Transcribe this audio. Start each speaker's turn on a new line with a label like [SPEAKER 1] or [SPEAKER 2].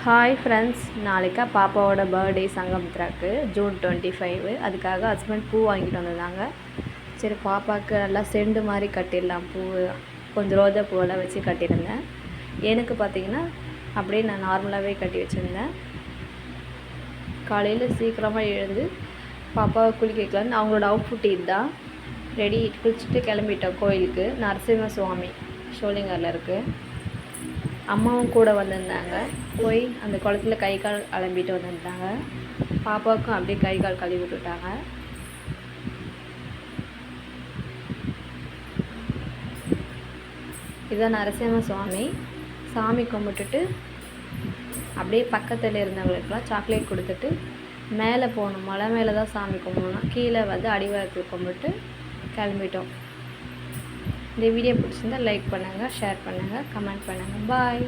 [SPEAKER 1] Hi friends, நாளைக்கா பாப்பாவோட birthday சங்கமித்ராக்கு June 25. அதுக்காக ஹஸ்பண்ட் பூ வாங்கிட்டு வந்திருந்தாங்க. சரி, பாப்பாவுக்கு நல்லா செண்டு மாதிரி கட்டிடலாம், பூ கொஞ்சம் ரோஜா பூவெல்லாம் வச்சு கட்டியிருந்தேன். எனக்கு பார்த்திங்கன்னா அப்படியே நான் நார்மலாகவே கட்டி வச்சுருந்தேன். காலையில் சீக்கிரமாக எழுந்து பாப்பாவை குளிக்க வைக்கலான்னு அவங்களோட அவுட்ஃபுட் இதுதான். ரெடி குளிச்சுட்டு கிளம்பிட்டோம் கோயிலுக்கு. நரசிம்ம சுவாமி ஷோலிங்கரில் இருக்குது. அம்மாவும் கூட வந்திருந்தாங்க. போய் அந்த குளத்துல கை கால் அலம்பிட்டு வந்துட்டாங்க. பாப்பாவுக்கும் அப்படியே கை கால் கழுவி விட்டுட்டாங்க. இதுதான் நரசிம்ம சுவாமி. சாமி கும்பிட்டுட்டு அப்படியே பக்கத்தில் இருந்தவங்களுக்கெல்லாம் சாக்லேட் கொடுத்துட்டு மேலே போகணும். மலை மேலே தான் சாமி கும்பிடணும். கீழே வந்து அடிவாரத்தில் கும்பிட்டு கிளம்பிட்டோம். இந்த வீடியோ பிடிச்சிருந்தால் லைக் பண்ணுங்கள், ஷேர் பண்ணுங்கள், கமெண்ட் பண்ணுங்கள். பாய்.